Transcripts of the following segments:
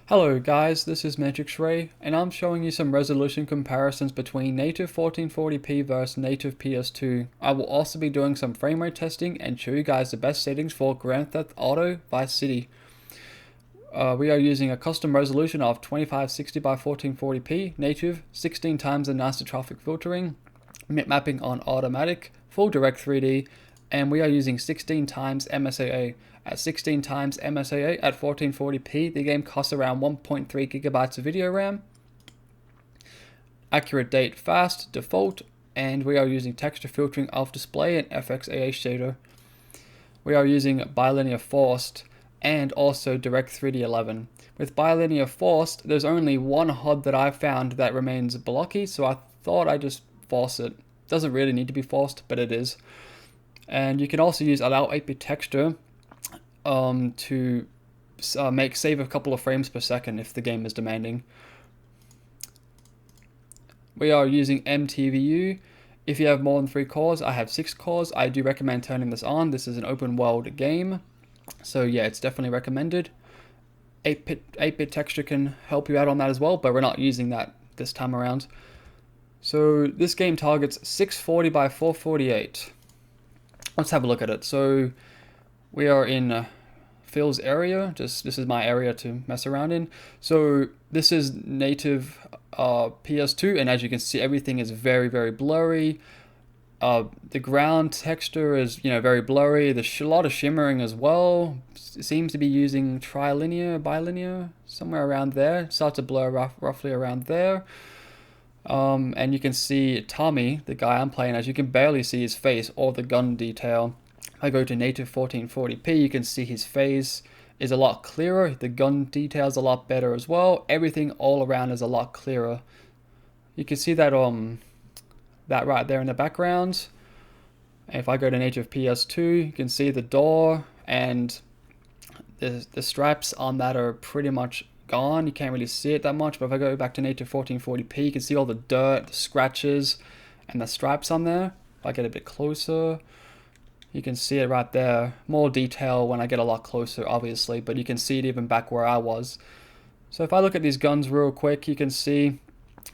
Hello guys, this is Matrix Ray, and I'm showing you some resolution comparisons between native 1440p versus native PS2. I will also be doing some frame rate testing and show you guys the best settings for Grand Theft Auto Vice City. We are using a custom resolution of 2560 by 1440p, native, 16 times the anisotropic filtering, mapping on automatic, full direct 3D, and we are using 16 times MSAA. At 16 times MSAA at 1440p, the game costs around 1.3 gigabytes of video RAM. Accurate date fast, default, and we are using texture filtering off display and FXAA shader. We are using Bilinear Forced and also Direct 3D 11. With Bilinear Forced, there's only one HUD that I found that remains blocky, so I thought I'd just force it. Doesn't really need to be forced, but it is. And you can also use allow 8-bit texture to save a couple of frames per second if the game is demanding. We are using MTVU. If you have more than 3 cores, I have 6 cores. I do recommend turning this on. This is an open world game, so yeah, it's definitely recommended. 8-bit texture can help you out on that as well, but we're not using that this time around. So this game targets 640 by 448. Let's have a look at it. So we are in Phil's area. This is my area to mess around in. So this is native PS2, and as you can see, everything is very, very blurry. The ground texture is, very blurry. There's a lot of shimmering as well. It seems to be using bilinear, somewhere around there. It starts to blur roughly around there. And you can see Tommy, the guy I'm playing as, you can barely see his face or the gun detail. If I go to native 1440p, you can see his face is a lot clearer. The gun detail's a lot better as well. Everything all around is a lot clearer. You can see that that right there in the background. And if I go to native PS2, you can see the door and the stripes on that are pretty much gone. You can't really see it that much, but if I go back to native 1440p, you can see all the dirt, the scratches, and the stripes on there. If I get a bit closer, you can see it right there. More detail when I get a lot closer, obviously, but you can see it even back where I was. So if I look at these guns real quick, you can see,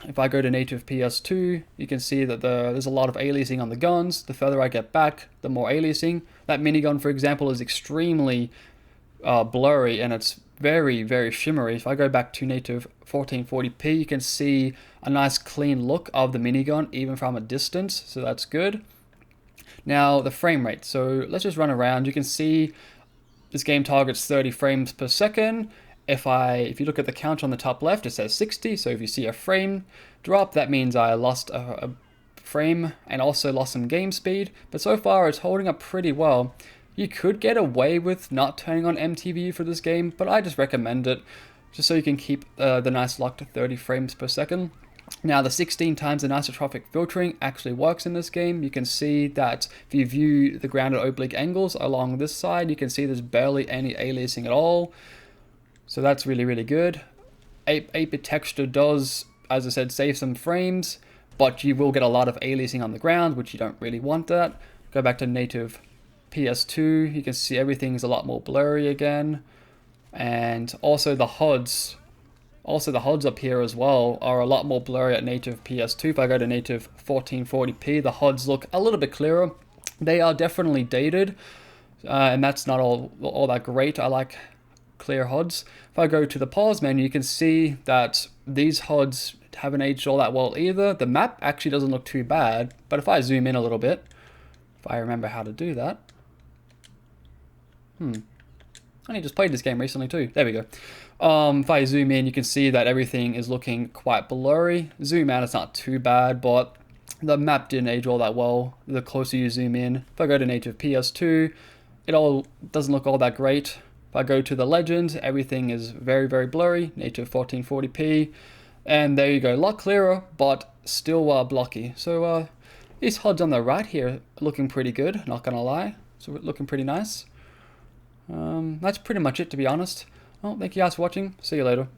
if I go to native PS2, you can see that there's a lot of aliasing on the guns. The further I get back, the more aliasing. That minigun, for example, is extremely blurry, and it's very, very shimmery. If I go back to native 1440p, you can see a nice clean look of the minigun even from a distance, so that's good. Now the frame rate, so let's just run around. You can see this game targets 30 frames per second. If you look at the count on the top left, it says 60, so if you see a frame drop, that means I lost a frame and also lost some game speed, but so far it's holding up pretty well. You could get away with not turning on MTVU for this game, but I just recommend it, just so you can keep the nice lock to 30 frames per second. Now the 16 times anisotropic filtering actually works in this game. You can see that if you view the ground at oblique angles along this side, you can see there's barely any aliasing at all. So that's really, really good. 8-bit texture does, as I said, save some frames, but you will get a lot of aliasing on the ground, which you don't really want that. Go back to native PS2, you can see everything's a lot more blurry again, and also the HUDs up here as well are a lot more blurry at native PS2. If I go to native 1440p, the HUDs look a little bit clearer. They are definitely dated, and that's not all that great. I like clear HUDs. If I go to the pause menu, you can see that these HUDs haven't aged all that well either. The map actually doesn't look too bad, but if I zoom in a little bit, if I remember how to do that. I only just played this game recently too. There we go. If I zoom in, you can see that everything is looking quite blurry. Zoom out, it's not too bad, but the map didn't age all that well the closer you zoom in. If I go to native PS2, it all doesn't look all that great. If I go to the legend, everything is very, very blurry, native 1440p. And there you go, a lot clearer, but still blocky. So these HUDs on the right here are looking pretty good, not gonna lie. So looking pretty nice. That's pretty much it, to be honest. Well, thank you guys for watching. See you later.